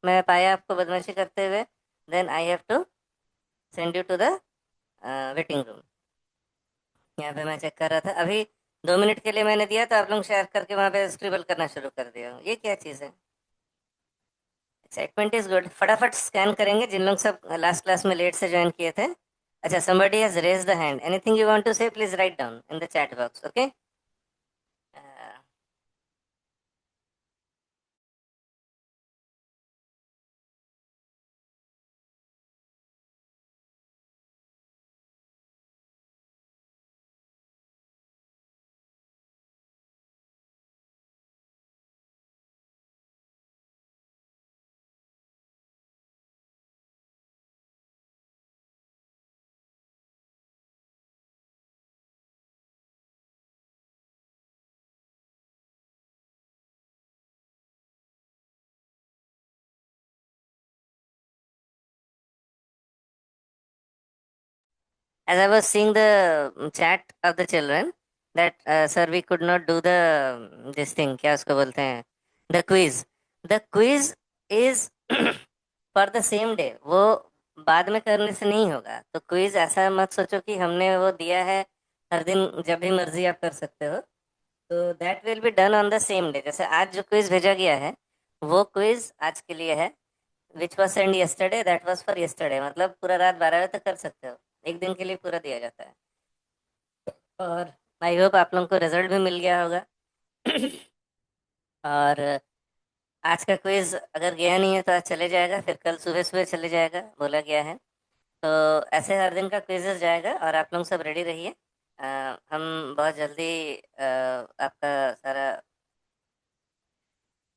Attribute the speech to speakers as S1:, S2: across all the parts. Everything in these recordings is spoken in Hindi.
S1: मैं पाया आपको बदमाशी करते हुए, then I have to send you to the waiting room. यहाँ पे मैं चेक कर रहा था अभी, 2 मिनट के लिए मैंने दिया तो आप लोग शेयर करके वहाँ पे स्क्रिबल करना शुरू कर दिया, ये क्या चीज़ है? Excitement is good. फटाफट स्कैन करेंगे जिन लोग सब लास्ट क्लास में लेट से ज्वाइन किए थे। अच्छा, somebody has raised the hand. Anything you want to say, please write down in the chat box, okay? As I was seeing the chat of the children, that sir, we could not do the this thing, क्या उसको बोलते हैं, the quiz. The quiz is for the same day. वो बाद में करने से नहीं होगा, तो क्विज ऐसा मत सोचो कि हमने वो दिया है हर दिन जब भी मर्जी आप कर सकते हो। तो that will be done on the same day. जैसे आज जो क्विज भेजा गया है वो क्विज आज के लिए है, which was send yesterday, that was for yesterday. मतलब पूरा रात 12 बजे तक कर सकते हो, एक दिन के लिए पूरा दिया जाता है। और आई होप आप लोगों को रिजल्ट भी मिल गया होगा। और आज का क्विज अगर गया नहीं है तो आज चले जाएगा, फिर कल सुबह सुबह चले जाएगा, बोला गया है। तो ऐसे हर दिन का क्विजेस जाएगा और आप लोग सब रेडी रहिए। हम बहुत जल्दी आपका सारा,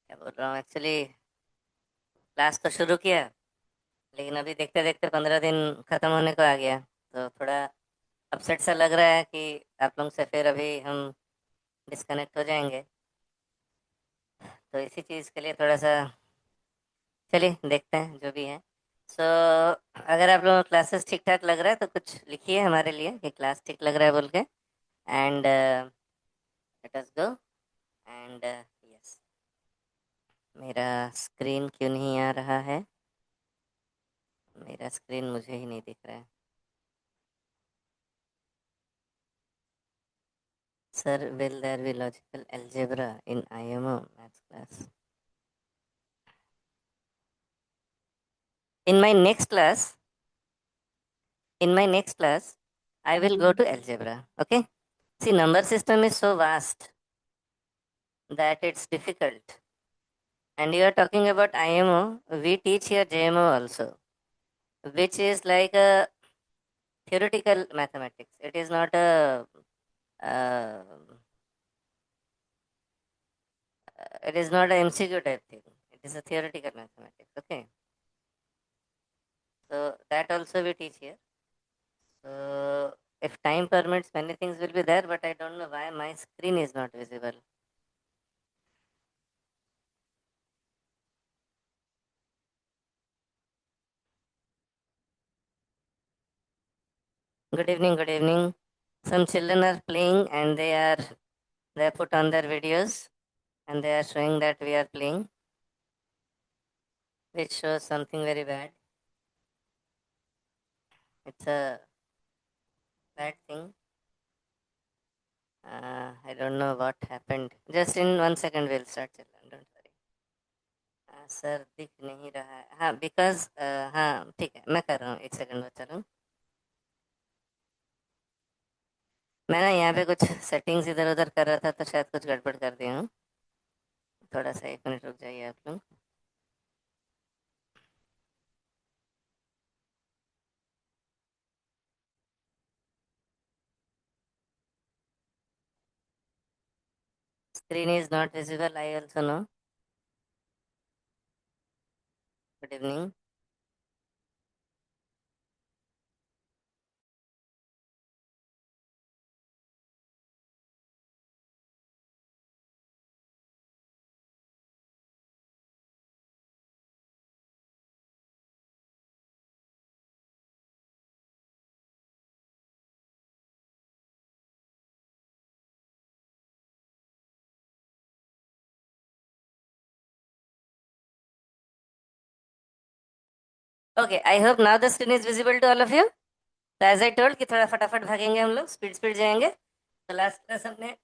S1: क्या बोल रहा हूँ एक्चुअली, क्लास तो शुरू किया, लेकिन अभी देखते देखते 15 दिन खत्म होने को आ गया, तो थोड़ा अपसेट सा लग रहा है कि आप लोग से फिर अभी हम डिस्कनेक्ट हो जाएंगे। तो इसी चीज़ के लिए थोड़ा सा, चलिए देखते हैं जो भी है। सो अगर आप लोगों को क्लासेस ठीक ठाक लग रहा है तो कुछ लिखिए हमारे लिए कि क्लास ठीक लग रहा है बोल के। And let us go. And yes, मेरा स्क्रीन क्यों नहीं आ रहा है? मेरा स्क्रीन मुझे ही नहीं दिख रहा है। Sir, will there be logical algebra in IMO maths class? In my next class, in my next class, I will go to algebra. Okay. See, number system is so vast that it's difficult. And you are talking about IMO. We teach here JMO also, which is like a theoretical mathematics. It is not a uh, it is not a MCQ type thing. It is a theoretical mathematics. Okay. So that also we teach here. So if time permits, many things will be there, but I don't know why my screen is not visible. Good evening, good evening. Some children are playing and they put on their videos and they are showing that we are playing, which shows something very bad. It's a bad thing. I don't know what happened. Just in 1 second we'll start, children. Don't worry. Sir दिख नहीं रहा है, हाँ बिकॉज, हाँ ठीक है, मैं कर रहा हूँ, 1 सेकंड बचा रहा हूँ। मैं ना यहाँ पे कुछ सेटिंग्स इधर उधर कर रहा था तो शायद कुछ गड़बड़ कर दिया हूँ। थोड़ा सा 1 मिनट रुक जाइए आप लोग। Screen is not visible, I also know. Good evening. Okay, I hope now the screen is visible to all of you. तो एज आई टोल्ड कि थोड़ा फटाफट भागेंगे हम लोग, स्पीड स्पीड जाएंगे। तो लास्ट क्लास हमने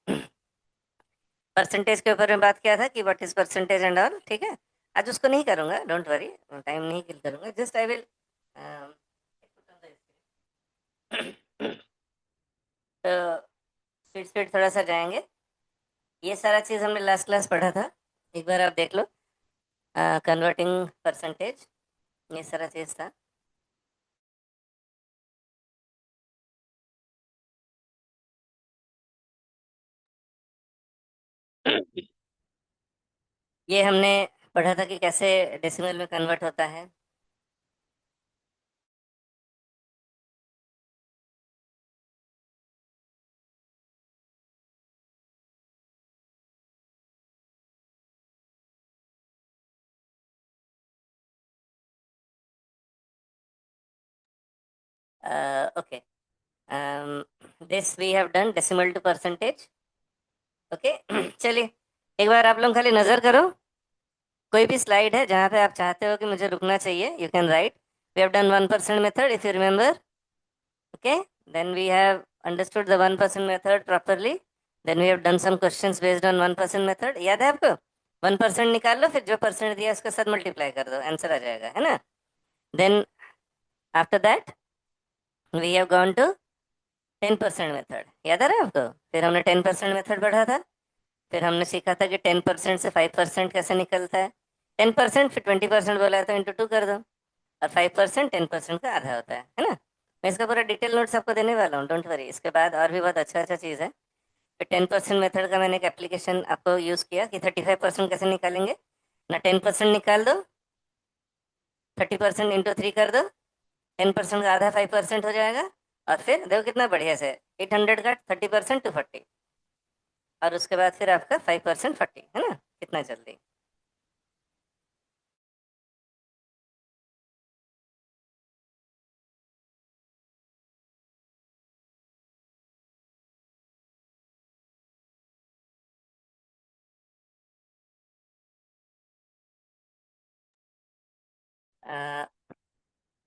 S1: परसेंटेज के ऊपर में बात किया था कि what is percentage and all, ठीक है। आज उसको नहीं करूंगा, डोंट वरी, टाइम नहीं किल करूंगा, जस्ट आई विल तो स्पीड स्पीड थोड़ा सा जाएंगे। ये सारा चीज़ हमने लास्ट क्लास पढ़ा था, एक बार आप देख लो। कन्वर्टिंग परसेंटेज, ये सारा चीज़ था। ये हमने पढ़ा था कि कैसे डेसिमल में कन्वर्ट होता है। Okay, this we have done decimal to percentage. Okay, चलिए एक बार आप लोग खाली नज़र करो, कोई भी स्लाइड है जहाँ पे आप चाहते हो कि मुझे रुकना चाहिए, you can right. We have done 1% method if you remember. Okay, then we have understood the 1% method properly. Then we have done some questions based on 1% method, याद है आपको? 1% निकाल लो, फिर जो परसेंट दिया उसके साथ मल्टीप्लाई कर दो, आंसर आ जाएगा, है ना। Then after that we have gone to 10% method, याद आ रहा है आपको? फिर हमने 10% मेथड पढ़ा था। फिर हमने सीखा था कि 10% से 5% कैसे निकलता है। 10% फिर 20% बोला है तो इंटू टू कर दो। और 5% 10% का आधा होता है ना। मैं इसका पूरा डिटेल नोट्स आपको देने वाला हूँ, डोंट वरी। इसके बाद और भी बहुत अच्छा अच्छा चीज़ है। फिर 10% मेथड का मैंने एक एप्लीकेशन आपको यूज़ किया कि 35% कैसे निकालेंगे ना। 10% निकाल दो, 30% इंटू थ्री कर दो, 10% का आधा 5% हो जाएगा। और फिर देखो कितना बढ़िया से 800 का 30% 240। और उसके बाद फिर आपका 5% 40, है ना, कितना जल्दी। अ,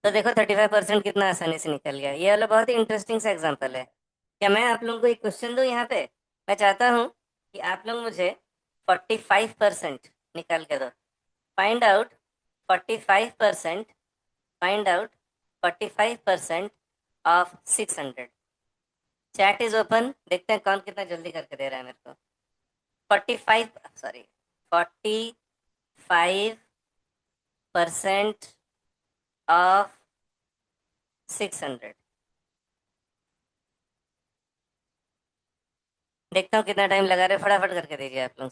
S1: तो देखो 35% कितना आसानी से निकल गया। ये वाला बहुत ही इंटरेस्टिंग सा एग्जांपल है। क्या मैं आप लोगों को एक क्वेश्चन दूं यहाँ पे? मैं चाहता हूँ कि आप लोग मुझे 45% निकाल के दो। Find out 45%, find out 45% of 600। Chat is open, देखते हैं कौन कितना जल्दी करके दे रहा है मेरे को। 45, सॉरी, 45% ऑफ 600। देखता हूँ कितना टाइम लगा रहे, फटाफट करके दीजिए आप लोग।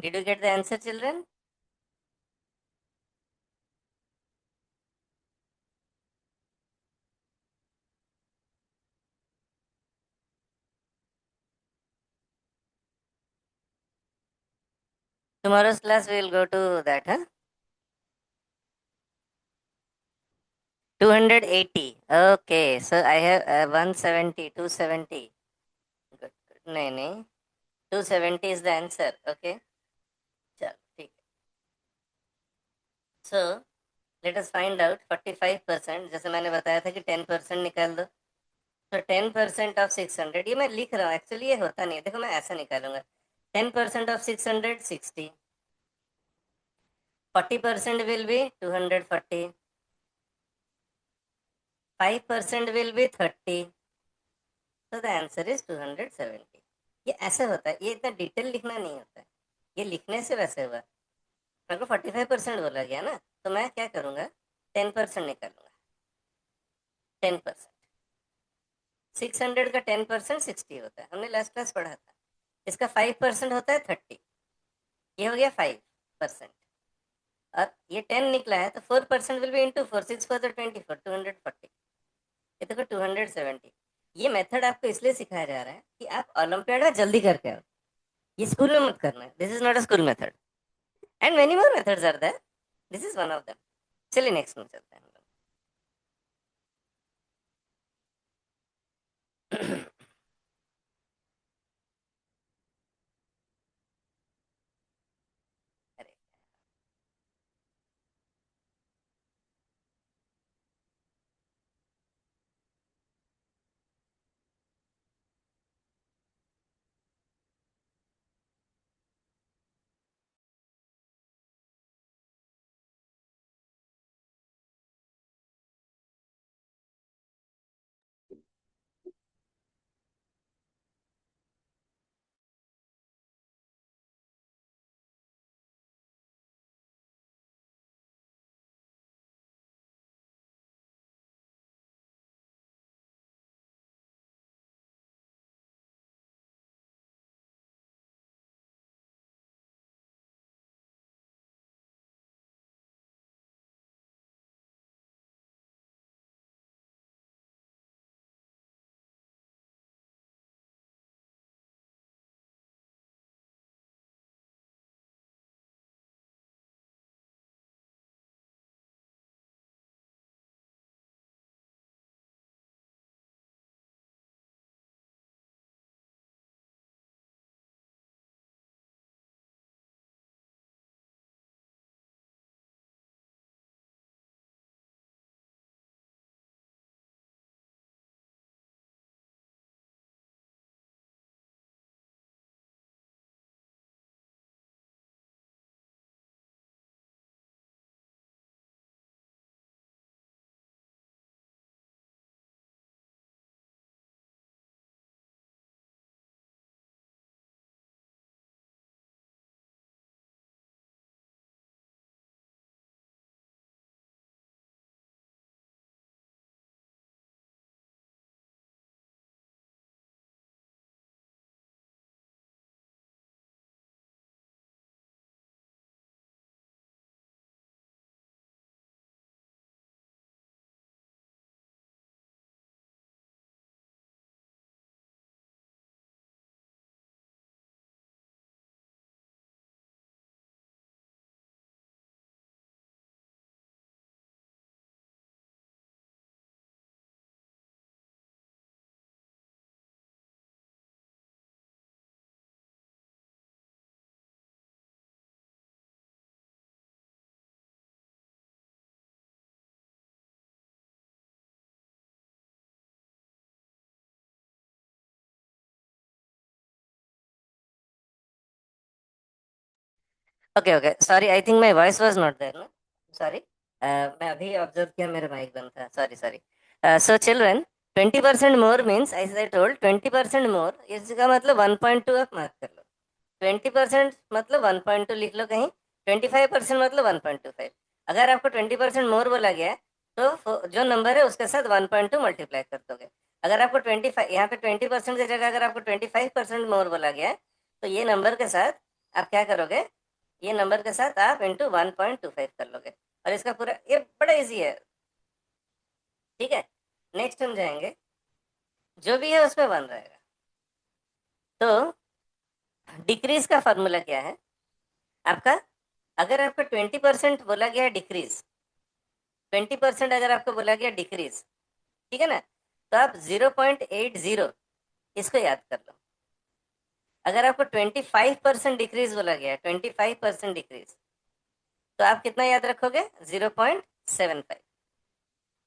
S1: Did you get the answer, children? Tomorrow's class we will go to that, huh? 280. Okay, so I have 170, 270. Good, good. नहीं नहीं 270 is the answer. Okay, चल ठीक है. So let us find out 45%. जैसे मैंने बताया था कि 10% निकाल दो. तो 10% ऑफ 600, ये मैं लिख रहा हूँ, एक्चुअली ये होता नहीं है. देखो मैं ऐसा निकालूंगा. 10% of 600 60. 40% will be 240. 5% will be 30. So the answer is 270. ये ऐसे होता है, ये इतना डिटेल लिखना नहीं होता है. ये लिखने से वैसे हुआ. मेरे को 45% बोला गया ना, तो मैं क्या करूंगा, 10% निकालूंगा. 10%. 600 का 10% 60 होता है, हमने लास्ट क्लास पढ़ा था. इसका 5% होता है 30. ये हो गया 5%. और ये 10 निकला है, तो 4% विल बी इंटू 4, 6 4 24, 240. ये देखो 270. ये मेथड आपको इसलिए सिखाया जा रहा है कि आप ओलंपियाड में जल्दी करके आओ. ये स्कूल में मत करना है. This is not a school method. And many more methods are there. This is one of them. चलिए नेक्स्ट में चलते हैं हम लोग. अरे okay okay, sorry, I think my voice was not there ना. सॉरी. मैं अभी ऑब्जर्व किया मेरा माइक बंद था. Sorry sorry. So children, 20% more means, as I told, 20% more, इसका मतलब 1.2 आप मार्क कर लो. 20% मतलब 1.2 लिख लो कहीं. 25% मतलब 1.25. अगर आपको 20% मोर बोला गया है, तो जो नंबर है उसके साथ 1.2 मल्टीप्लाई कर दोगे. अगर आपको 25, यहाँ पे 20% की जगह अगर आपको 25% मोर बोला गया है, तो ये नंबर के साथ आप क्या करोगे, ये नंबर के साथ आप इंटू 1.25 कर लोगे और इसका पूरा, ये बड़ा इजी है, ठीक है। नेक्स्ट हम जाएंगे, जो भी है उसमें 1 रहेगा। तो डिक्रीज का फॉर्मूला क्या है आपका, अगर आपका 20% बोला गया है डिक्रीज, 20% अगर आपको बोला गया डिक्रीज, ठीक है ना, तो आप 0.80 इसको याद कर लो। अगर आपको 25% डिक्रीज बोला गया है, 25% डिक्रीज, तो आप कितना याद रखोगे, 0.75।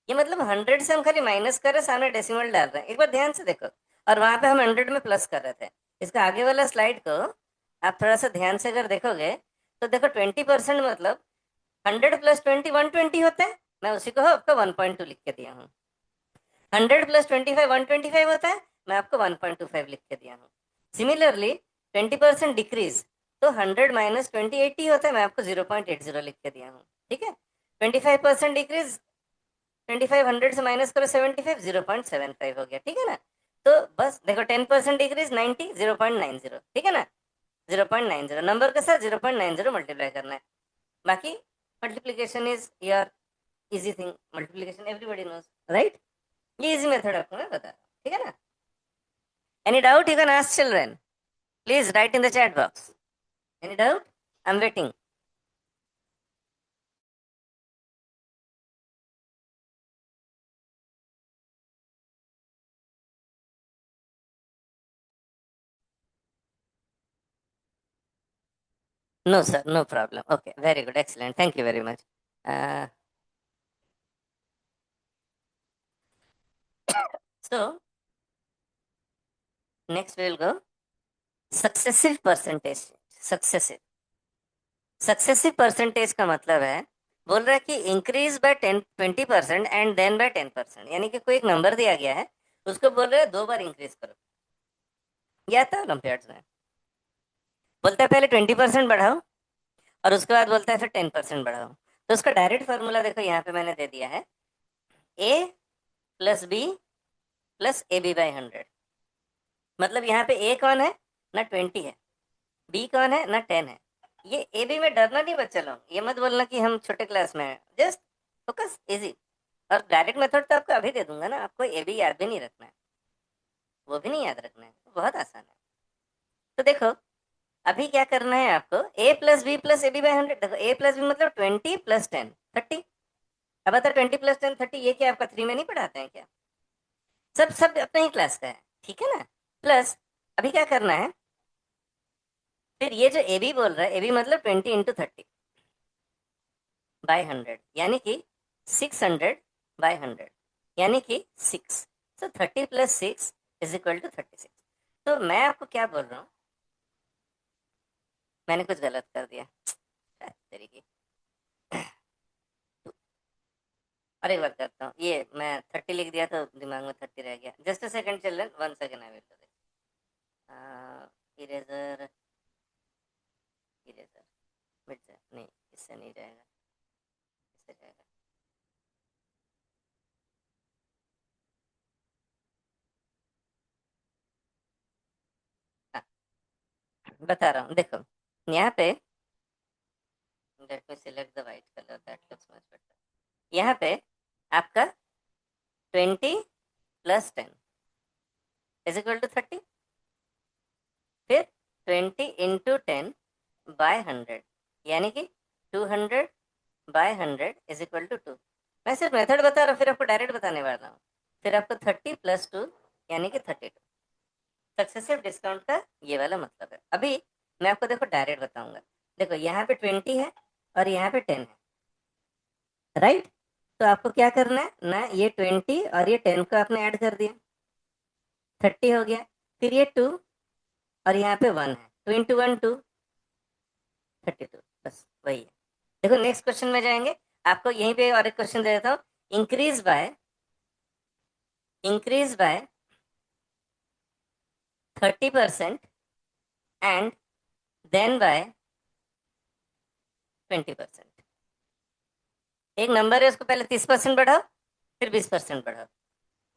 S1: ये मतलब 100 से हम खाली माइनस कर रहे हैं, सामने डेसिमल डाल रहे हैं, एक बार ध्यान से देखो। और वहां पे हम 100 में प्लस कर रहे थे। इसका आगे वाला स्लाइड को आप थोड़ा सा ध्यान से अगर देखोगे, तो देखो 20% मतलब 100 प्लस 20 120 होता है। मैं उसी को आपको 1.2 लिख के दिया हूँ। 100 प्लस 25 125 होता है, मैं आपको 1.25 लिख के दिया हूँ। सिमिलरली 20% डिक्रीज, तो 100 माइनस 20 80 होता है, मैं आपको 0.80 लिख के दिया हूँ, ठीक है। 25% डिक्रीज, 25 100 से माइनस करो 75, 0.75 हो गया, ठीक है ना। तो बस देखो 10% डिक्रीज 90, 0.90, ठीक है ना। 0.90 नंबर के साथ 0.90 मल्टीप्लाई करना है। बाकी multiplication is your easy thing, multiplication everybody knows, right. ये इजी मेथड आपको मैं बता रहा हूँ, ठीक है ना। Any doubt you can ask children, please write in the chat box. Any doubt, I am waiting. No sir, no problem, okay, very good, excellent, thank you very much. So next will go successive percentage. Successive, successive percentage का मतलब है, बोल रहा है कि increase by 20% and then bye 10%, यानी कि कोई एक नंबर दिया गया है, उसको बोल रहे हैं 2 बार इंक्रीज करो। यह था ओलंपियाड्स में, बोलता है पहले 20% बढ़ाओ और उसके बाद बोलता है फिर 10% बढ़ाओ। तो उसका डायरेक्ट फॉर्मूला देखो यहाँ पे मैंने दे दिया है, A plus B plus A B by 100। मतलब यहाँ पे ए कौन है, ना 20 है, बी कौन है, ना 10 है। ये ए बी में डरना नहीं बच्चा लोग, ये मत बोलना कि हम छोटे क्लास में हैं, जस्ट फोकस, इजी। और डायरेक्ट मेथड तो आपको अभी दे दूंगा ना, आपको ए बी याद भी नहीं रखना है, वो भी नहीं याद रखना है, बहुत आसान है। तो देखो अभी क्या करना है आपको, A plus B plus A B by 100। देखो ए प्लस बी मतलब 20 प्लस 10 30। अब बता 20 प्लस 10 30, ये क्या आपका 3 में नहीं पढ़ाते हैं क्या, सब सब अपने ही क्लास का है, ठीक है ना। प्लस अभी क्या करना है, फिर ये जो ए बी बोल रहा है, ए बी मतलब 20 × 30 बाय 100, यानी कि 600 बाय 100, यानी कि 6। सो 30 प्लस 6 इज इक्वल टू 36। तो मैं आपको क्या बोल रहा हूँ, मैंने कुछ गलत कर दिया तरीके। और एक बार करता हूँ, ये मैं 30 लिख दिया तो दिमाग में 30 रह गया। Just a second children, 1 second, I will do this. Eraser, eraser मिट जाए, नहीं इससे नहीं जाएगा, इससे जाएगा। हाँ, बता रहा हूँ, देखो यहाँ पे, let me select the white colour, that looks much better. यहाँ पे आपका 20 प्लस 10 इज इक्वल टू 30, फिर 20 × 10 बाय 100, यानी कि 200 बाय 100 इज इक्वल टू 2। मैं सिर्फ मेथड बता रहा हूँ, फिर आपको डायरेक्ट बताने वाला हूँ। फिर आपको 30 प्लस 2 यानी कि 32। सक्सेसिव डिस्काउंट का ये वाला मतलब है। अभी मैं आपको देखो डायरेक्ट बताऊंगा। देखो यहाँ पे 20 है और यहाँ पे 10 है, राइट। तो आपको क्या करना है ना, ये 20 और ये 10 को आपने ऐड कर दिया, 30 हो गया। फिर ये 2 और यहाँ पे 1 है, 2 × 1 2, 32, बस वही है। देखो नेक्स्ट क्वेश्चन में जाएंगे, आपको यहीं पे और एक क्वेश्चन दे देता हूँ। Increase by 30% and then by 20%। एक नंबर है, उसको पहले 30% बढ़ाओ, फिर 20% बढ़ाओ।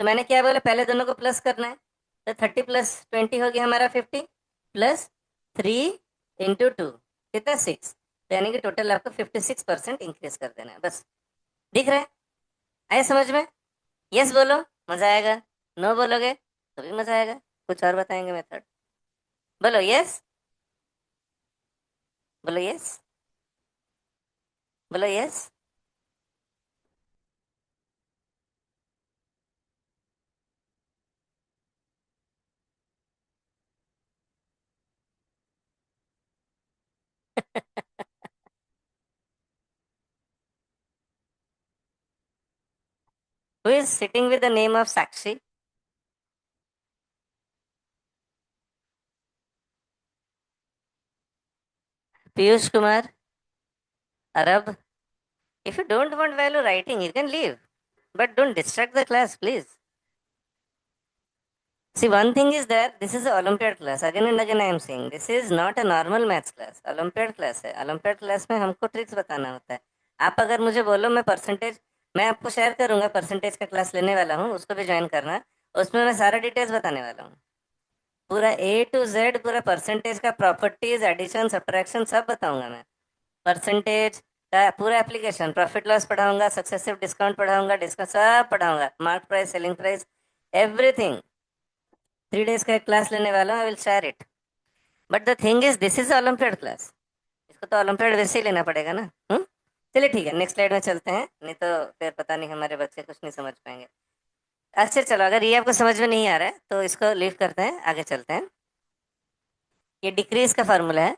S1: तो मैंने क्या बोला, पहले दोनों को प्लस करना है। तो 30 प्लस 20 हो गया हमारा 50, प्लस 3 इंटू टू कितना 6, तो यानी कि टोटल आपको 56% इंक्रीज कर देना है बस। दिख रहा है? आए समझ में? यस बोलो, मजा आएगा। नो बोलोगे तो भी मजा आएगा, कुछ और बताएंगे मेथड। बोलो यस, बोलो यस, बोलो yes. Who is sitting with the name of Sakshi? Piyush Kumar, Arab. If you don't want value writing, you can leave. But don't distract the class, please. See, one thing is that this is an Olympiad class. Again and again, I am saying this is not a normal maths class. Olympiad class है. Olympiad class में हमको ट्रिक्स बताना होता है। आप अगर मुझे बोलो मैं परसेंटेज, मैं आपको शेयर करूंगा, परसेंटेज का क्लास लेने वाला हूँ, उसको भी ज्वाइन करना। उसमें मैं सारा डिटेल्स बताने वाला हूँ, पूरा A to Z, पूरा परसेंटेज का प्रॉपर्टीज, एडिशन, सब्ट्रैक्शन सब बताऊंगा मैं। परसेंटेज का पूरा एप्लीकेशन, प्रॉफिट लॉस पढ़ाऊंगा, सक्सेसिव डिस्काउंट पढ़ाऊंगा, डिस्काउंट सब पढ़ाऊंगा, mark price, selling price, everything. 3 days का एक क्लास लेने वाला हूँ, I will share it. But the thing is this is olympiad class, इसको तो ओलंपियाड वैसे ही लेना पड़ेगा ना। चलिए ठीक है, नेक्स्ट स्लाइड में चलते हैं, नहीं तो फिर पता नहीं हमारे बच्चे कुछ नहीं समझ पाएंगे। अच्छा चलो, अगर ये आपको समझ में नहीं आ रहा है तो इसको लीव करते हैं, आगे चलते हैं। ये डिक्रीज का फॉर्मूला है।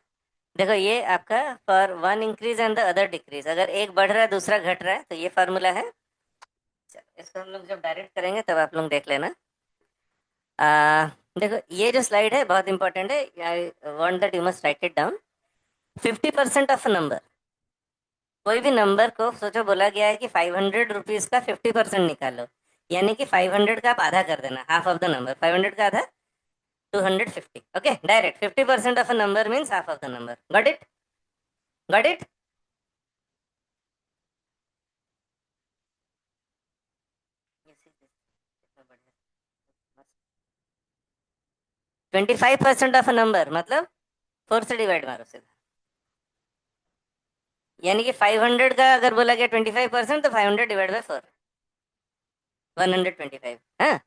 S1: देखो ये आपका for one increase and the other decrease, अगर एक बढ़ रहा है दूसरा घट रहा है तो ये फार्मूला है। चलो, इसको हम लोग जब डायरेक्ट करेंगे तब आप लोग देख लेना। आ, देखो ये जो स्लाइड है बहुत इंपॉर्टेंट है, I want that you must write it down. 50% of a number, कोई भी नंबर को सोचो बोला गया है कि 500 रुपीज का 50% निकालो, यानी कि 500 का आप आधा कर देना, हाफ ऑफ द नंबर, 500 का आधा 250। Okay, direct 50% of a number means half of the number. Got it? Got it? 25% of a number मतलब 4 से डिवाइड मारो सीधा, यानी कि 500 का अगर बोला गया 25% तो 500 डिवाइड बाई 4, 125। हाँ,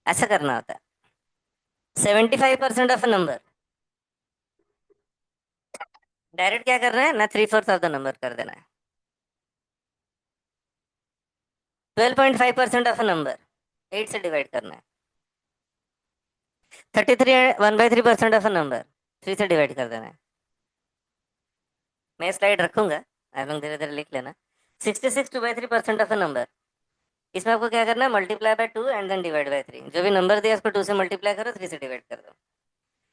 S1: ऐसा करना होता है। 75% ऑफ अ नंबर, डायरेक्ट क्या करना है ना, 3/4 ऑफ द नंबर कर देना है। 12.5% ऑफ अ नंबर, 8 से डिवाइड करना है। 33 1/3% ऑफ अ नंबर, 3 से डिवाइड कर देना है। मैं स्लाइड रखूंगा, आप लोग धीरे धीरे लिख लेना। 66 2/3% ऑफ अ नंबर, इसमें आपको क्या करना है, multiply by 2 and then divide by 3। जो भी नंबर दिया उसको 2 से मल्टीप्लाई करो, 3 से डिवाइड कर दो।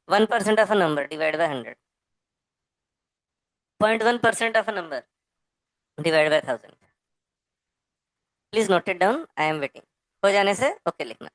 S1: 1% of a number divide by 100, 0.1% of a number divide by 1000। Please note it down, I am waiting. हो जाने से ओके लिखना।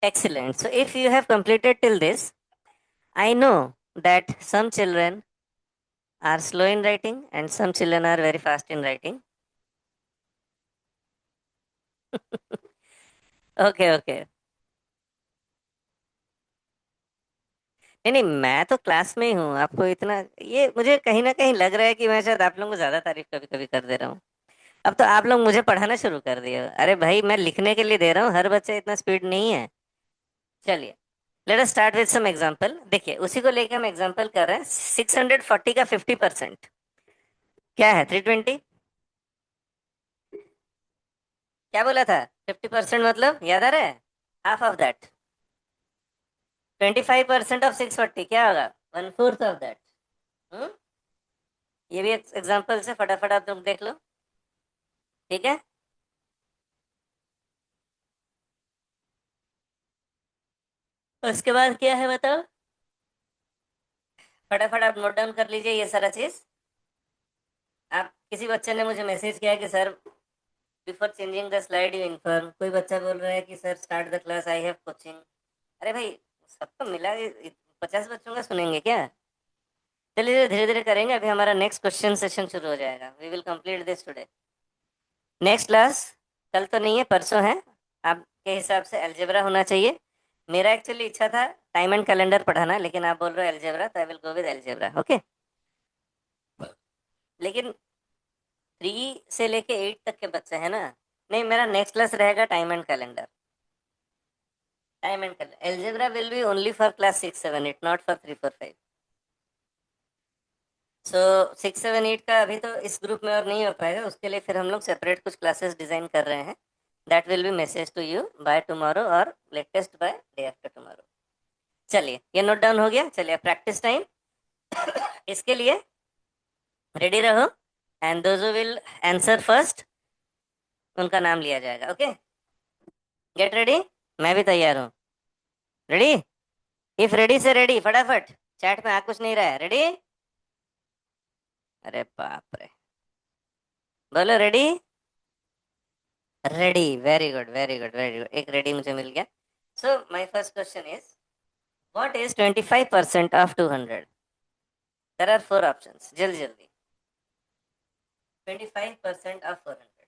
S1: Excellent. So if you have completed till this, I know that some children are slow in writing and some children are very fast in writing. Okay okay. नहीं नहीं, मैं तो क्लास में ही हूँ, आपको इतना, ये मुझे कहीं ना कहीं लग रहा है कि मैं शायद आप लोगों को ज्यादा तारीफ कभी कभी कर दे रहा हूँ। अब तो आप लोग मुझे पढ़ाना शुरू कर दिए। अरे भाई, मैं लिखने के लिए दे रहा हूँ, हर बच्चा इतना स्पीड नहीं है। चलिए, let us start with some example. देखिए, उसी को लेके हम एग्जांपल कर रहे हैं। 640 का 50% क्या है? 320। क्या बोला था? 50% मतलब याद आ रहा है? Half of that. 25% ऑफ 640 क्या होगा? 1/4 ऑफ दैट। ये भी एग्जांपल से फटाफट आप लोग देख लो। ठीक है। उसके बाद क्या है बताओ? फटाफट आप नोट डाउन कर लीजिए ये सारा चीज। आप, किसी बच्चे ने मुझे मैसेज किया कि sir, before changing the slide you inform. कोई बच्चा बोल रहा है कि sir start the class, I have coaching. अरे भाई, सबको मिला के 50 बच्चों का सुनेंगे क्या? चलिए धीरे धीरे करेंगे। अभी हमारा नेक्स्ट क्वेश्चन सेशन शुरू हो जाएगा। We will complete this today. Next class कल तो नहीं है, परसों है। आपके हिसाब से अलजेब्रा होना चाहिए। मेरा एक्चुअली इच्छा था टाइम एंड कैलेंडर पढ़ाना, लेकिन आप बोल रहे हो अलजेब्रा, तो I will go with algebra. Okay. लेकिन 3 से लेके 8 तक के बच्चे हैं ना? नहीं, मेरा नेक्स्ट क्लास रहेगा time and calendar. Time and calendar, algebra will be only for class 6 7 8, not for 3 4 5। सो 6 7 8 का अभी तो इस ग्रुप में और नहीं हो पाएगा। उसके लिए फिर हम लोग सेपरेट कुछ क्लासेस डिजाइन कर रहे हैं। That will be message to you by tomorrow और latest by day after tomorrow. चलिए, ये नोट डाउन हो गया। चलिए, प्रैक्टिस टाइम। इसके लिए रेडी रहो, and those will answer first, उनका नाम लिया जाएगा। Okay, get ready. मैं भी तैयार हूँ। रेडी? इफ रेडी से रेडी, फटाफट। चैट में आ कुछ नहीं रहा है। रेडी? अरे बाप रे, बोलो ready. Ready, very good very good very good. एक रेडी मुझे मिल गया। So my first question is, what is 25% of 200? There are 4 options, जल्दी जल्दी। 25% ऑफ 400।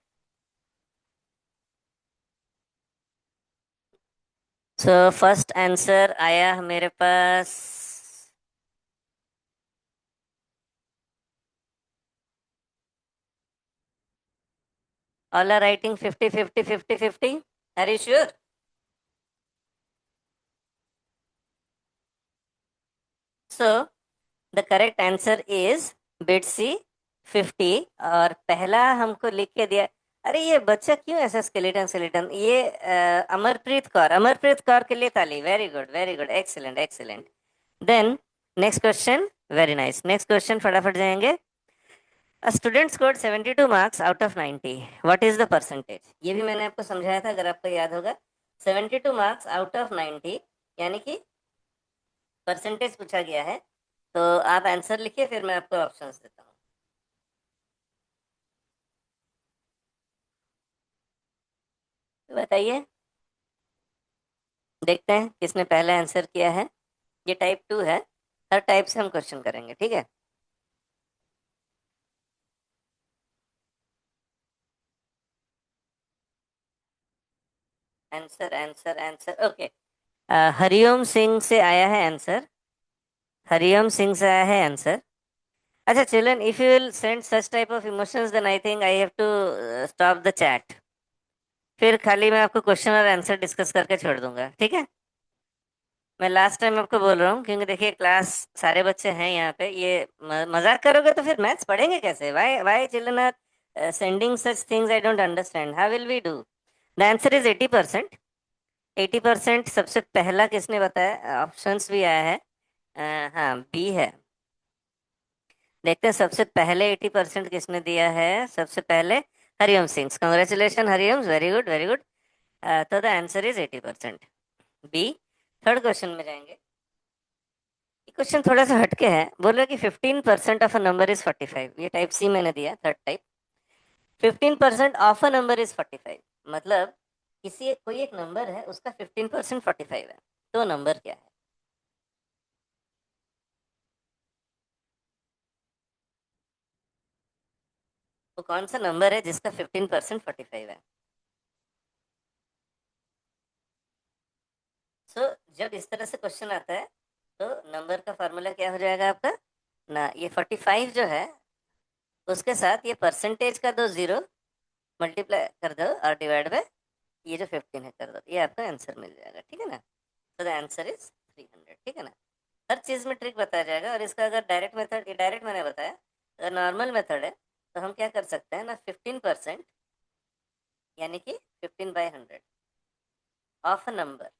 S1: सो फर्स्ट आंसर आया मेरे पास। All are writing 50 50 50 50। Are you sure? So the correct answer is bit C, 50। और पहला हमको लिख के दिया। अरे ये बच्चा क्यों ऐसा स्केलेटन स्केलेटन, ये अमरप्रीत कौर, अमरप्रीत कौर के लिए ताली। Very good very good, excellent excellent. Then next question, very nice. Next question फटाफट जाएंगे। A student scored 72 marks out of 90. What is the percentage? ये भी मैंने आपको समझाया था, अगर आपको याद होगा। 72 मार्क्स आउट ऑफ 90 यानी कि परसेंटेज पूछा गया है। तो आप आंसर लिखिए, फिर मैं आपको ऑप्शंस देता हूँ। तो बताइए, देखते हैं किसने पहले आंसर किया है। ये टाइप 2 है। हर टाइप से हम क्वेश्चन करेंगे, ठीक है? Answer answer answer, okay. Hariom Singh से आया है आंसर। हरिओम सिंह से आया है आंसर। अच्छा children, if you will send such type of emotions, then I think I have to stop the chat. फिर खाली मैं आपको क्वेश्चन और आंसर डिस्कस करके छोड़ दूंगा, ठीक है? मैं लास्ट टाइम आपको बोल रहा हूँ, क्योंकि देखिए क्लास सारे बच्चे हैं यहाँ पे। ये मजाक करोगे तो फिर मैथ्स पढ़ेंगे कैसे? Why why children are sending such things? I don't understand. How will we do? The answer is 80%। 80% सबसे पहला किसने बताया? ऑप्शंस भी आया है। हाँ, बी है। देखते हैं सबसे पहले 80% किसने दिया है। सबसे पहले Hariom Singh. Congratulation Hariom, very good very good. तो the answer is 80%, B. Third question में जाएंगे। ये क्वेश्चन थोड़ा सा हटके है। बोल रहा है कि 15% ऑफ अ नंबर इज 45। ये टाइप सी मैंने दिया, third type. 15% of a number is 45 मतलब किसी कोई एक नंबर है, उसका 15% 45 है, तो नंबर क्या है? वो कौन सा नंबर है जिसका 15% 45 है? सो जब इस तरह से क्वेश्चन आता है, तो नंबर का फॉर्मूला क्या हो जाएगा आपका? ना, ये 45 जो है, उसके साथ ये परसेंटेज का दो जीरो, मल्टीप्लाई कर दो और डिवाइड बाय ये जो 15 है कर दो, ये आपका आंसर मिल जाएगा। ठीक है ना? तो द आंसर इज 300। ठीक है ना? हर चीज़ में ट्रिक बताया जाएगा। और इसका अगर डायरेक्ट मेथड, ये डायरेक्ट मैंने बताया, अगर नॉर्मल मेथड है तो हम क्या कर सकते हैं ना, 15%, यानी कि 15/100 ऑफ अ नंबर,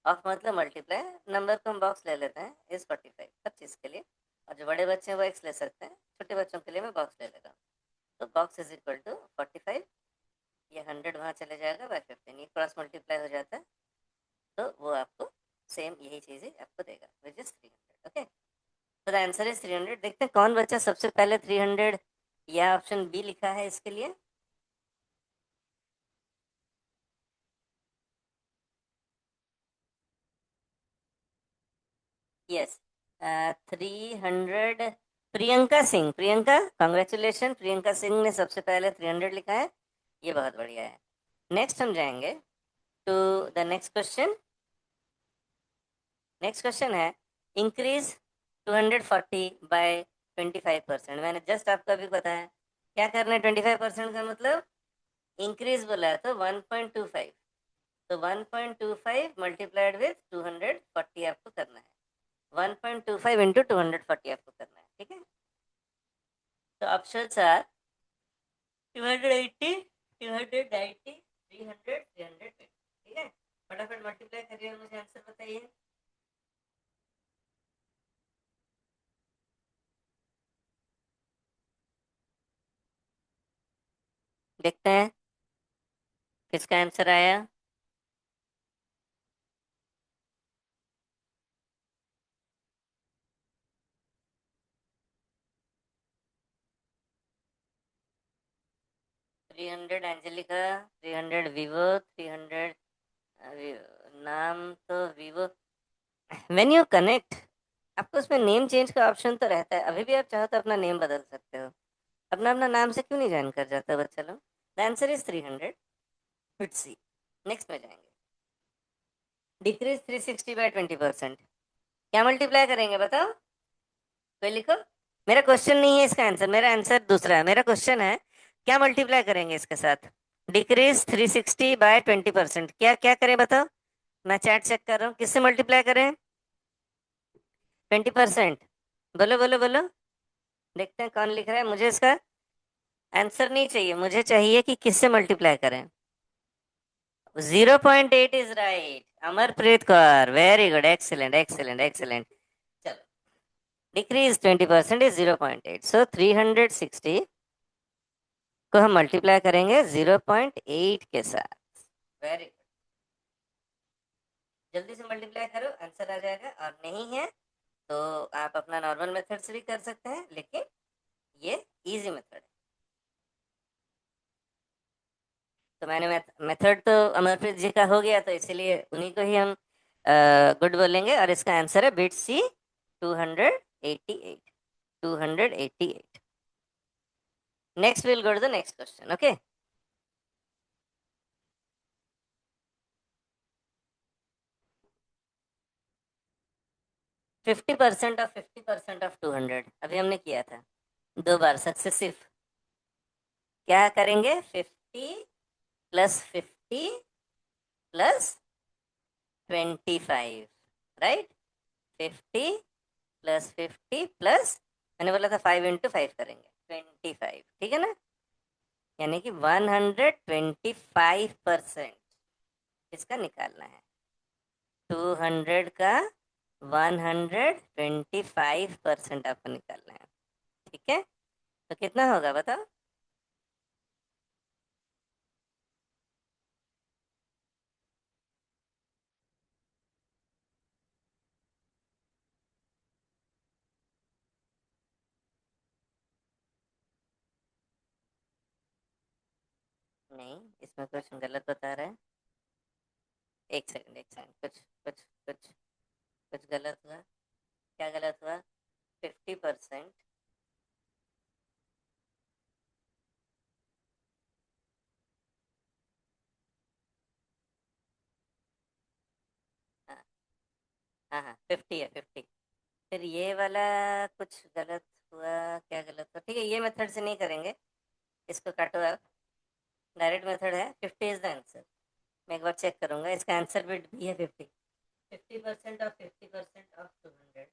S1: ऑफ मतलब मल्टीप्लाई, नंबर को हम बॉक्स ले लेते हैं, इज 45 हर चीज़ के लिए। और जो बड़े बच्चे हैं वो एक्स ले सकते हैं, छोटे बच्चों के लिए मैं बॉक्स ले लेता हूँ। तो बॉक्स इज इक्वल टू 45, ये 100 वहाँ चले जाएगा बाय 15, ये क्रॉस मल्टीप्लाई हो जाता है, तो वो आपको सेम यही चीज़ ही आपको देगा, विच इज 300। ओके, तो द आंसर इज 300। देखते हैं कौन बच्चा सबसे पहले 300 या ऑप्शन बी लिखा है इसके लिए। यस, 300, प्रियंका सिंह। प्रियंका, कॉन्ग्रेचुलेशन, प्रियंका सिंह ने सबसे पहले 300 लिखा है, ये बहुत बढ़िया है। नेक्स्ट हम जाएंगे to the next question. Next question है, इंक्रीज 240 बाय 25%। मैंने जस्ट आपको अभी बताया क्या करना है। 25% का मतलब इंक्रीज बोला है तो 1.25, तो 1.25 मल्टीप्लाइड विथ 240 आपको करना है। 1.25 इंटू 240 आपको करना है। ठीक है? तो ऑप्शंस आर 280, 290, 300, 320। ठीक है? फटाफट मल्टीप्लाई करिए और मुझे आंसर बताइए। देखते हैं किसका आंसर आया। 300 एंजेलिका, 300 विवो, 300 नाम तो विवो। व्हेन यू कनेक्ट, आपको उसमें नेम चेंज का ऑप्शन तो रहता है, अभी भी आप चाहो तो अपना नेम बदल सकते हो। अपना अपना नाम से क्यों नहीं ज्वाइन कर जाता बच्चा लोग? The answer is 300। Let's see, next में जाएंगे। डिक्रीज 360 बाय 20%, क्या मल्टीप्लाई करेंगे बताओ? कोई लिखो। मेरा क्वेश्चन नहीं है इसका आंसर, मेरा आंसर दूसरा है। मेरा क्वेश्चन है क्या मल्टीप्लाई करेंगे इसके साथ? डिक्रीज 360 बाय 20%, क्या क्या करें बताओ? मैं चैट चेक कर रहा हूँ, किससे मल्टीप्लाई करें? 20%। बोलो बोलो बोलो, देखते हैं कौन लिख रहा है। मुझे इसका आंसर नहीं चाहिए, मुझे चाहिए कि किससे मल्टीप्लाई करें। 0.8 is right, Amarpreet Kaur, very good, excellent excellent excellent. चलो, डिक्रीज 20% इज 0.8, सो 360 को हम मल्टीप्लाई करेंगे 0.8 के साथ। वेरी गुड, जल्दी से मल्टीप्लाई करो, आंसर आ जाएगा। और नहीं है तो आप अपना नॉर्मल मेथड से भी कर सकते हैं, लेकिन ये इजी मेथड है। तो मैंने मेथड तो अमरप्रीत जी का हो गया, तो इसीलिए उन्हीं को ही हम गुड बोलेंगे। और इसका आंसर है बिट C, 288, 288। Next will go to the next question. Okay, 50% of 50% of 200 अभी हमने किया था दो बार सक्सेसिव। क्या करेंगे? 50 plus 50 plus 25, right? 50 plus 50 plus, मैंने बोला था 5 इंटू 5 करेंगे, 25। ठीक है ना? यानी कि 125% इसका निकालना है। 200 का 125% आपको निकालना है। ठीक है? तो कितना होगा बताओ? नहीं, इसमें क्वेश्चन गलत बता रहा है। एक सेकंड, कुछ कुछ गलत हुआ। क्या गलत हुआ? 50%। हाँ हाँ हाँ, 50 है, 50। फिर ये वाला कुछ गलत हुआ। क्या गलत हुआ? ठीक है, ये मेथड से नहीं करेंगे। इसको काटो आप। डायरेक्ट मेथड है, 50 इज द आंसर। मैं एक बार चेक करूंगा, इसका आंसर भी है 50। 50% ऑफ 50% ऑफ 200।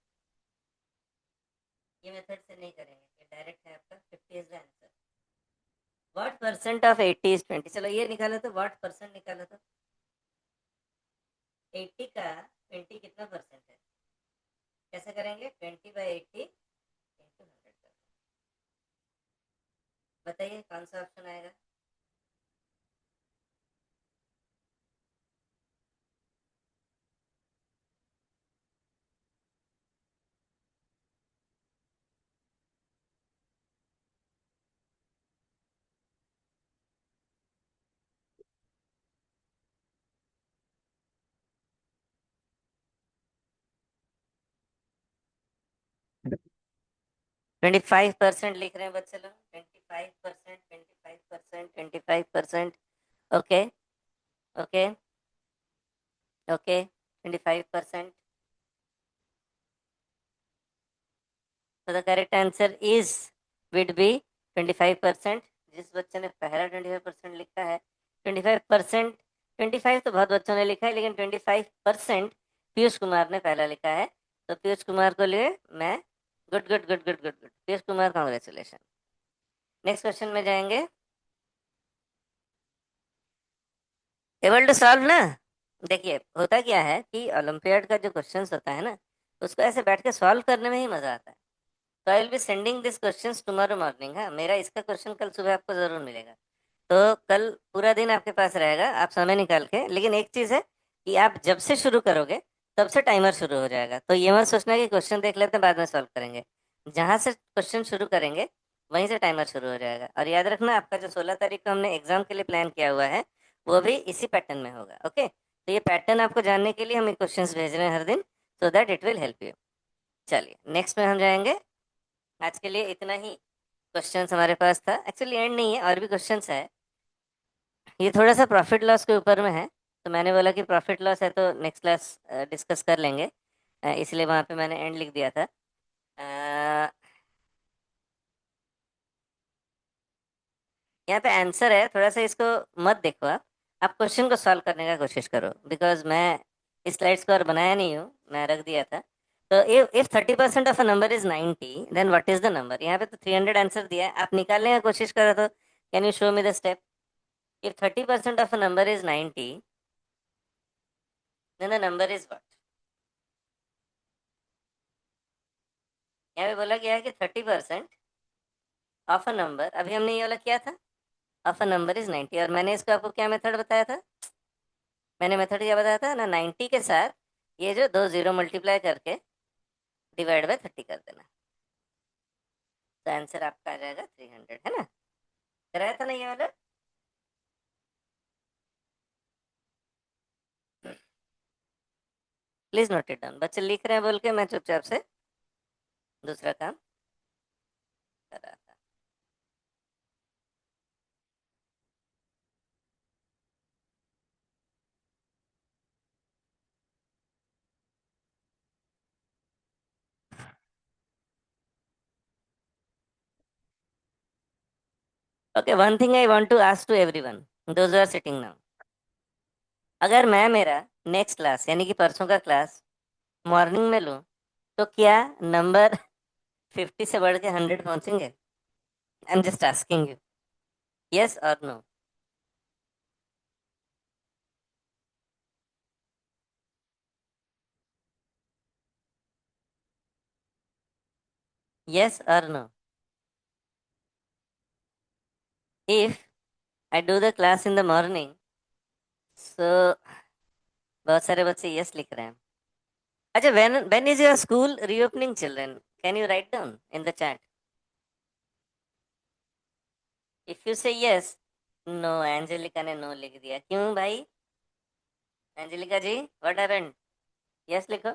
S1: ये मेथड से नहीं करेंगे, ये डायरेक्ट है आपका। 50 is the answer. What percent of 80 is 20? चलो ये निकालो तो, व्हाट परसेंट निकालो तो। 80 का 20 कितना परसेंट है? कैसे करेंगे? 20/80 इंटू 100। बताइए कौन सा ऑप्शन आएगा? 25% लिख रहे हैं बच्चे लोग। 25%, 25%, 25%। Okay, okay, okay. 25%। तो the correct answer is would be 25%। जिस बच्चे ने पहला 25% लिखा है, 25%। 25 तो बहुत बच्चों ने लिखा है, लेकिन 25% पीयूष कुमार ने पहला लिखा है। तो पीयूष कुमार को लिए मैं good good good good good good, Piyush Kumar congratulation. Next question में जाएंगे। एबल टू सॉल्व ना? देखिए होता क्या है कि ओलंपियाड का जो क्वेश्चंस होता है ना, उसको ऐसे बैठ के सॉल्व करने में ही मजा आता है। तो आई will be sending this questions tomorrow morning. हाँ, मेरा इसका क्वेश्चन कल सुबह आपको जरूर मिलेगा। तो कल पूरा दिन आपके पास रहेगा, आप समय निकाल के। लेकिन एक चीज है कि आप जब से शुरू करोगे तब से टाइमर शुरू हो जाएगा। तो ये मत सोचना कि क्वेश्चन देख लेते हैं बाद में सॉल्व करेंगे। जहां से क्वेश्चन शुरू करेंगे वहीं से टाइमर शुरू हो जाएगा। और याद रखना, आपका जो 16 तारीख को हमने एग्जाम के लिए प्लान किया हुआ है, वो भी इसी पैटर्न में होगा। ओके, तो ये पैटर्न आपको जानने के लिए हम क्वेश्चन भेज रहे हैं हर दिन, so that it will help you. चलिए नेक्स्ट में हम जाएंगे। आज के लिए इतना ही क्वेश्चंस हमारे पास था। एक्चुअली एंड नहीं है, और भी क्वेश्चंस है। ये थोड़ा सा प्रॉफिट लॉस के ऊपर में है, तो मैंने बोला कि प्रॉफिट लॉस है तो नेक्स्ट क्लास डिस्कस कर लेंगे। इसलिए वहाँ पे मैंने एंड लिख दिया था। अ, यहाँ पे आंसर है, थोड़ा सा इसको मत देखो आप क्वेश्चन को सॉल्व करने का कोशिश करो। बिकॉज मैं इस स्लाइड्स को और बनाया नहीं हूँ, मैं रख दिया था। तो if 30% of a number is 90, then what is the number? यहाँ पे तो 300 आंसर दिया है, आप निकालने का कोशिश करो। तो can you show me the step? If 30% of a number is 90, then the number is what? यहाँ पे बोला गया है कि 30% ऑफ अ नंबर, अभी हमने ये वाला किया था, ऑफ अ नंबर इज 90। और मैंने इसको आपको क्या मेथड बताया था? मैंने मेथड क्या बताया था ना? 90 के साथ ये जो दो जीरो मल्टीप्लाई करके डिवाइड बाय 30 कर देना। तो आंसर आपका आ जाएगा 300, है ना? कराया था ना ये वाला? Please note it down. बच्चे लिख रहे हैं बोल के मैं चुपचाप से दूसरा काम कर रहा था। Okay, one thing I want to ask to everyone, those are sitting now. अगर मैं मेरा नेक्स्ट क्लास यानी कि परसों का क्लास मॉर्निंग में लूँ, तो क्या नंबर 50 से बढ़ के 100 पहुंचेंगे? I am just asking you, yes और नो? यस और no? If I do the class in the morning, so बहुत सारे बच्चे यस लिख रहे हैं। अच्छा, when is your school reopening children? Can you write down in the chat? If you say yes, no, Angelica ने नो लिख दिया, क्यों भाई? Angelica ji, what happened? Yes लिखो.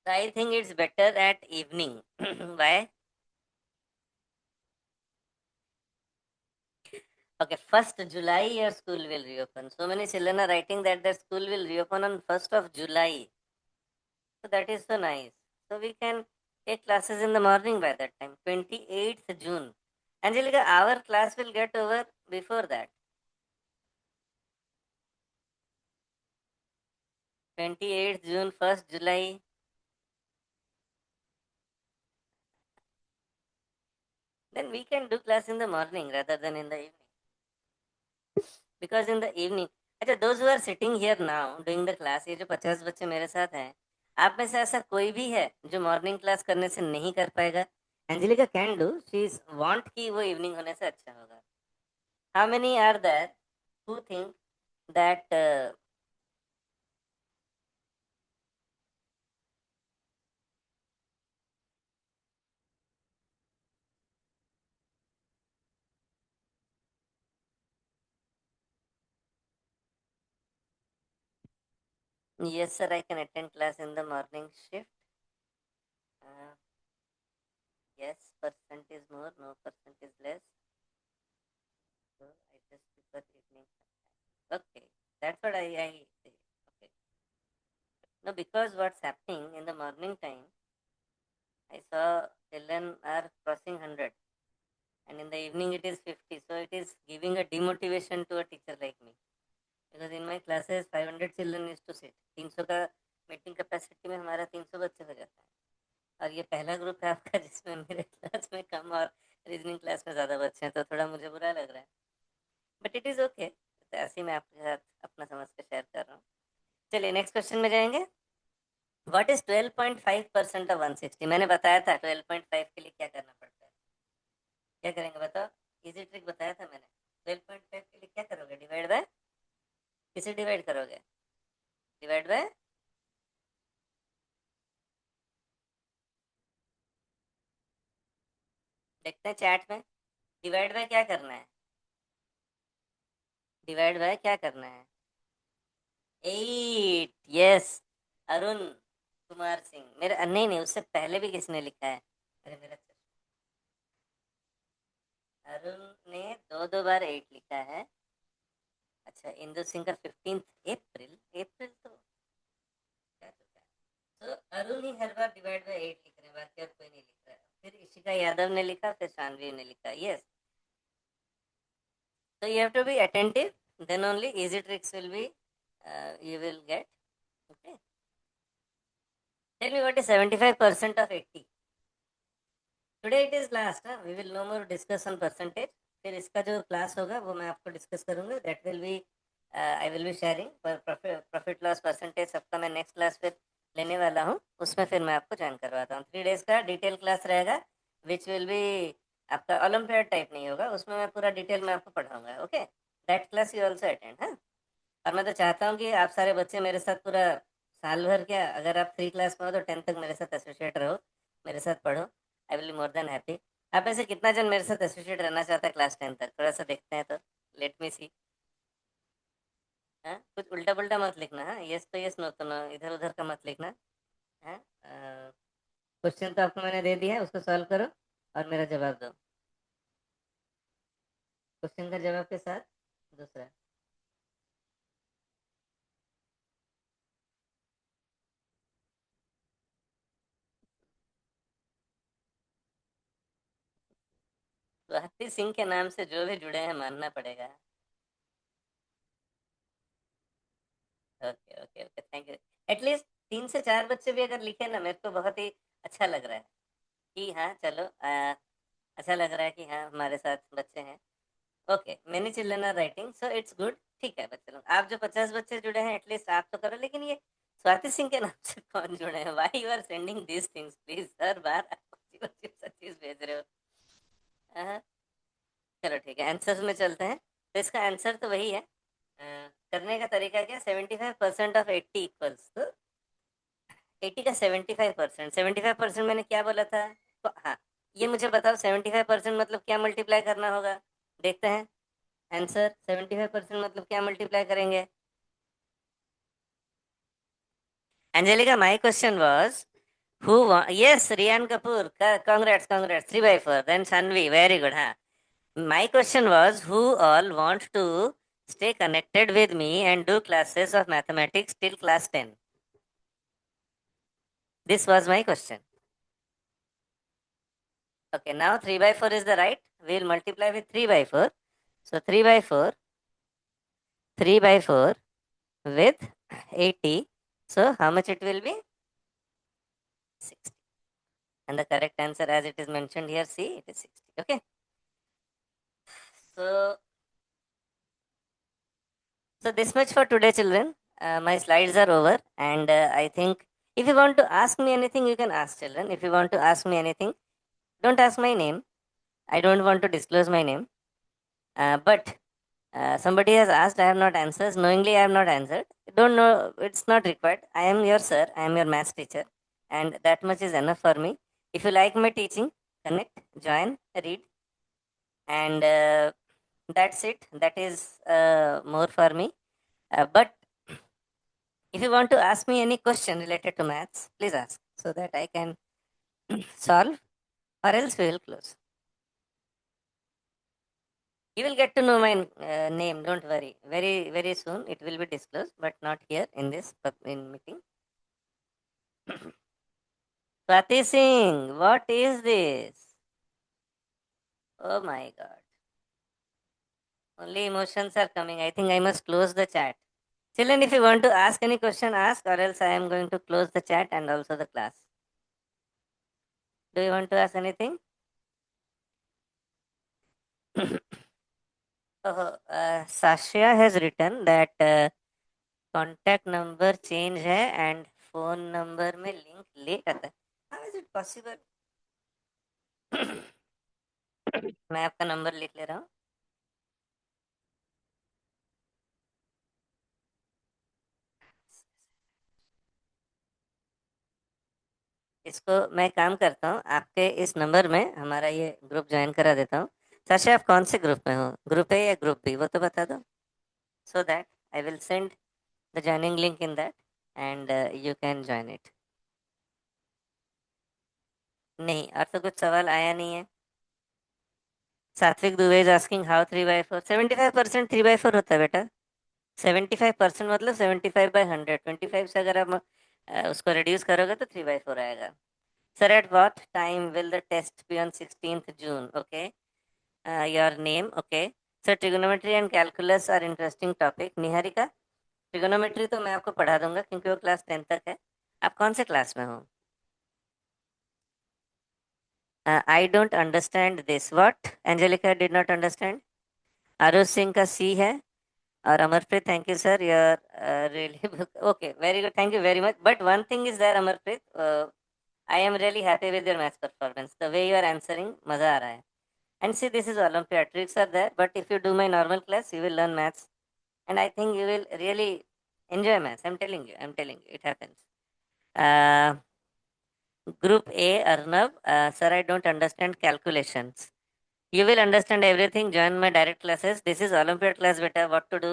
S1: I think it's better at evening. Why? Okay, 1st July your school will reopen. So many children are writing that their school will reopen on 1st of July. So that is so nice. So we can take classes in the morning by that time. 28th June. Angelica, our class will get over before that. 28th June, 1st July. Then we can do class in the morning rather than in the evening. Because in the evening, अच्छा, those who are sitting here now doing the class, ये जो 50 बच्चे मेरे साथ हैं, आप में से ऐसा कोई भी है जो मॉर्निंग क्लास करने से नहीं कर पाएगा? Angelica can do, she is want कि वो इवनिंग होने से अच्छा होगा. How many are there who think that? Yes sir, I can attend class in the morning shift. uh, yes, percent is more, no percent is less, so I just prefer evening. Okay, that's what I say. Okay, no, because what's happening in the morning time, I saw children are crossing 100, and in the evening it is 50. So it is giving a demotivation to a teacher like me. Because in my classes 500 children used to sit. 300 का मीटिंग कैपेसिटी में हमारा 300 बच्चे हो जाता है. और ये पहला ग्रुप है आपका जिसमें मेरे क्लास में कम और रीजनिंग क्लास में ज़्यादा बच्चे हैं, तो थोड़ा मुझे बुरा लग रहा है. But it is okay. तो ऐसे ही मैं आपके साथ अपना समझ के शेयर कर रहा हूँ. चलिए नेक्स्ट क्वेश्चन में जाएंगे. What is 12.5% of 160? मैंने बताया था 12.5 के लिए क्या करना पड़ता है. क्या करेंगे बताओ? इजी ट्रिक बताया था मैंने. 12.5 के लिए क्या करोगे? डिवाइड बाय, किसे डिवाइड करोगे? डिवाइड बाय, देखते हैं चैट में. डिवाइड बाय क्या करना है? डिवाइड बाय क्या करना है? 8. यस. अरुण कुमार सिंह. मेरे नहीं नहीं, उससे पहले भी किसने लिखा है? अरे मेरा अरुण ने दो दो बार 8 लिखा है. अच्छा, इंदु सिंह का 15 अप्रैल. अप्रैल तो क्या चुका है. तो अरुण ही हर बार डिवाइड बाय 8 लिख रहे हैं, बाकी और कोई नहीं लिख रहा है. फिर इशिका यादव ने लिखा, फिर शानवी ने लिखा. Yes. So you have to be attentive, then only easy tricks will be you will get. Okay. Tell me what is 75% of 80? Today it is last. We will no more discuss on percentage. फिर इसका जो क्लास होगा वो मैं आपको डिस्कस करूंगा. That will B, I will be sharing profit loss percentage सबका मैं नेक्स्ट क्लास फिर लेने वाला हूँ. उसमें फिर मैं आपको ज्वाइन करवाता हूँ. 3 डेज का डिटेल क्लास रहेगा, विच विल बी आपका ओलम्पियाड टाइप नहीं होगा. उसमें मैं पूरा डिटेल में आपको पढ़ाऊंगा. Okay, that class you also attend. हाँ, और मैं तो चाहता हूँ कि आप सारे बच्चे मेरे साथ पूरा साल भर, क्या अगर आप 3 क्लास में हो तो 10 तक मेरे साथ एसोसिएट रहो, मेरे साथ पढ़ो. आई will be more than happy. आप में से कितना जन मेरे साथ एसोसिएट रहना चाहता है क्लास 10 तक? थोड़ा सा देखते हैं तो. लेट मी सी. हाँ, कुछ उल्टा पुल्टा मत लिखना. हाँ, यस तो यस, नो तो नो, इधर उधर का मत लिखना. हाँ, क्वेश्चन तो आपको मैंने दे दिया है, उसको सॉल्व करो और मेरा जवाब दो. क्वेश्चन का जवाब के साथ दूसरा. स्वाति सिंह के नाम से जो भी जुड़े हैं मानना पड़ेगा. Okay okay okay, thank you. At least 3 से 4 बच्चे भी अगर लिखे ना, मेरे को बहुत ही अच्छा लग रहा है कि हाँ चलो, अच्छा लग रहा है कि हाँ हमारे साथ बच्चे हैं. Okay, many children are writing, so it's good. ठीक है बच्चे लोग, आप जो 50 बच्चे जुड़े हैं एटलीस्ट आप तो करो. लेकिन ये स्वाति सिंह के नाम से कौन जुड़े हैं? Why you are sending these things please? हर बार आप सब चीज भेज रहे हो. हाँ, चलो ठीक है, आंसर में चलते हैं. तो इसका आंसर तो वही है. करने का तरीका क्या? 75% ऑफ 80 इक्वल्स टू 80 का 75%. 75% मैंने क्या बोला था? तो हाँ, ये मुझे बताओ 75% मतलब क्या मल्टीप्लाई करना होगा? देखते हैं. आंसर 75% मतलब क्या मल्टीप्लाई करेंगे? Angelica, my question was, yes, Rian Kapoor, congrats, congrats, 3 by 4. Then Sanvi, very good, huh? My question was, who all want to stay connected with me and do classes of mathematics till class 10? This was my question. Okay, now 3 by 4 is the right. We'll multiply with 3 by 4. So 3 by 4 with 80. So how much it will be? 60. And the correct answer, as it is mentioned here, see, it is 60. Okay. So, so this much for today, children. My slides are over, and I think if you want to ask me anything, you can ask, children. If you want to ask me anything, don't ask my name. I don't want to disclose my name. But somebody has asked, I have not answered. Knowingly, I have not answered. Don't know, it's not required. I am your sir, I am your maths teacher, and that much is enough for me. If you like my teaching, connect, join, read, and that's it. That is more for me. But if you want to ask me any question related to maths, please ask so that I can solve, or else we will close. You will get to know my name. Don't worry. Very very soon it will be disclosed, but not here in this in meeting. Swati Singh, what is this? Oh my God! Only emotions are coming. I think I must close the chat. Children, if you want to ask any question, ask, or else I am going to close the chat and also the class. Do you want to ask anything? Sasha has written that contact number change है एंड फोन नंबर में लिंक लेट आता है. How is it possible? मैं आपका नंबर लिख ले रहा हूँ. इसको मैं काम करता हूँ, आपके इस नंबर में हमारा ये ग्रुप ज्वाइन करा देता हूँ. साशा, आप कौन से ग्रुप में हो? ग्रुप ए या ग्रुप बी, वो तो बता दो, so that I will send the joining link in that and you can join it. नहीं, और तो कुछ सवाल आया नहीं है. सात्विक दुबे इज आस्किंग हाउ 3/4. 75% 3/4 होता है बेटा. 75% मतलब 75/100. 25 से अगर आप उसको रिड्यूस करोगे तो 3/4 आएगा. Sir, at what time will the test be on 16th June? Okay, your name. Okay sir, trigonometry and calculus are interesting topic. Niharika, trigonometry तो मैं आपको पढ़ा दूंगा क्योंकि वो क्लास 10 तक है. आप कौन से क्लास में हो? आई don't understand this. What? Angelica did not understand. Aarush Singh का सी है. और Amarpreet, thank you, sir. You're really okay. Very good. Thank you very much. But one thing is there, Amarpreet. I am really happy with your maths performance. The way you are answering, मजा आ रहा है. And see, this is Olympiad. Tricks are there. But if you do my normal class, you will learn maths. And I think you will really enjoy maths. I'm telling you. I'm telling you. It happens. Uh, Group A, Arnav. Sir, I don't understand calculations. You will understand everything. Join my direct classes. This is Olympiad class, beta. What to do?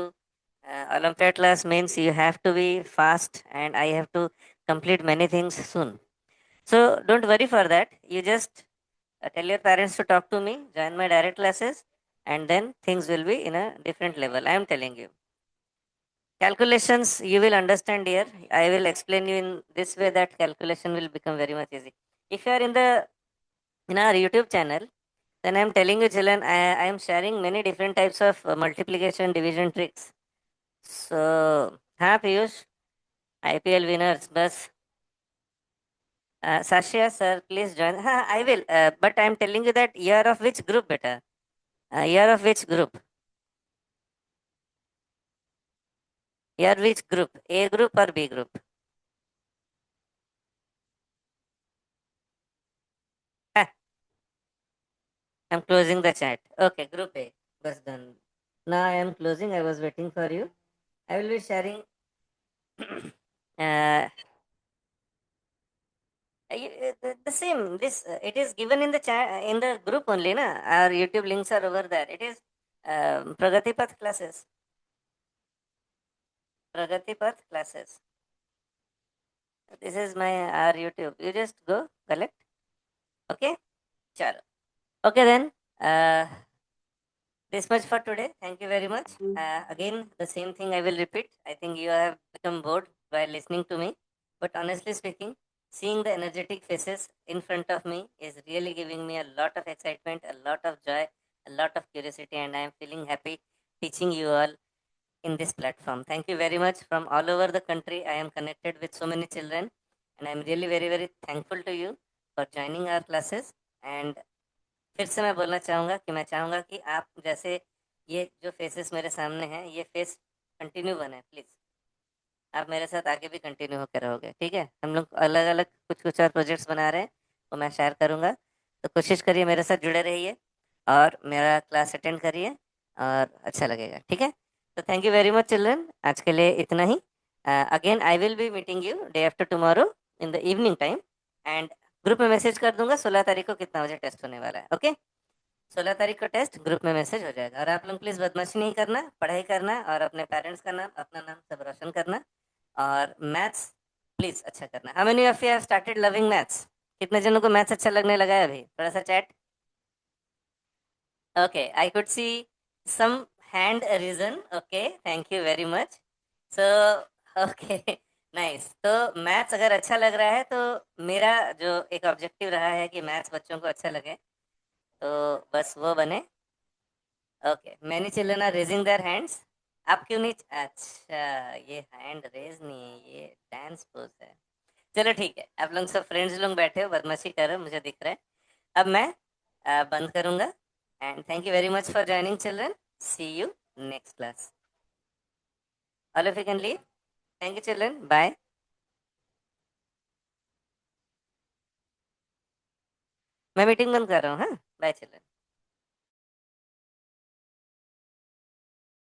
S1: Olympiad class means you have to be fast, and I have to complete many things soon. So don't worry for that. You just tell your parents to talk to me, join my direct classes, and then things will be in a different level. I am telling you. Calculations you will understand here. I will explain you in this way that calculation will become very much easy. If you are in our YouTube channel, then I am telling you, children, I am sharing many different types of multiplication division tricks. So, हाँ पीयूष, IPL winners बस. Sashia sir, please join. हाँ, I will. But I am telling you that year of which group, beta? Year of which group? Year which group? A group or B group? Ah, I'm closing the chat. Okay, group A. Bas done. Now I am closing. I was waiting for you. I will be sharing. uh, the same. This it is given in the chat in the group only, na. Our YouTube links are over there. It is प्रगति पथ क्लासेस, प्रगति पथ classes. This is my our YouTube. You just go collect. Okay. Chalo. Okay then. This much for today. Thank you very much. Again, the same thing I will repeat. I think you have become bored by listening to me. But honestly speaking, seeing the energetic faces in front of me is really giving me a lot of excitement, a lot of joy, a lot of curiosity, and I am feeling happy teaching you all in this platform. Thank you very much. From all over the country, I am connected with so many children, and I am really very, very thankful to you for joining our classes. And फिर से मैं बोलना चाहूँगा कि मैं चाहूँगा कि आप जैसे ये जो फेसेस मेरे सामने हैं, ये फेस कंटिन्यू बने प्लीज़. आप मेरे साथ आगे भी कंटिन्यू होकर रहोगे, ठीक है? हम लोग अलग अलग कुछ कुछ और प्रोजेक्ट्स बना रहे हैं, वो मैं शेयर करूँगा. तो कोशिश करिए मेरे साथ जुड़े रहिए और मेरा क्लास अटेंड करिए और अच्छा लगेगा, ठीक है? तो thank you very much children. आज के लिए इतना ही. Again I will be meeting you day after tomorrow in the evening time, and group में मैसेज कर दूंगा 16 तारीख को कितना बजे टेस्ट होने वाला है. ओके. 16 तारीख को टेस्ट ग्रुप में मैसेज हो जाएगा. और आप लोग प्लीज़ बदमाशी नहीं करना, पढ़ाई करना और अपने पेरेंट्स का नाम, अपना नाम सब रोशन करना. और मैथ्स प्लीज़ अच्छा करना. How many of you have started loving maths? कितने जनों को मैथ्स अच्छा लगने लगा है अभी? थोड़ा सा chat. Okay, I could see some hand raising. Okay, thank you very much. So okay, nice. तो मैथ्स अगर अच्छा लग रहा है तो मेरा जो एक ऑब्जेक्टिव रहा है कि मैथ्स बच्चों को अच्छा लगे, तो बस वो बने. Okay, many children are raising their hands. आप क्यों नहीं? अच्छा, ये हैंड रेज नहीं है, ये डांस पोज है. चलो ठीक है, आप लोग सब फ्रेंड्स लोग बैठे हो, बदमाशी कर रहे हो, मुझे दिख रहा है. अब मैं बंद करूंगा. And thank you very much for joining children. See you next class. All of you can leave. Thank you children, bye. मैं मीटिंग बंद कर रहा हूँ. हाँ, बाय चिल्ड्रन.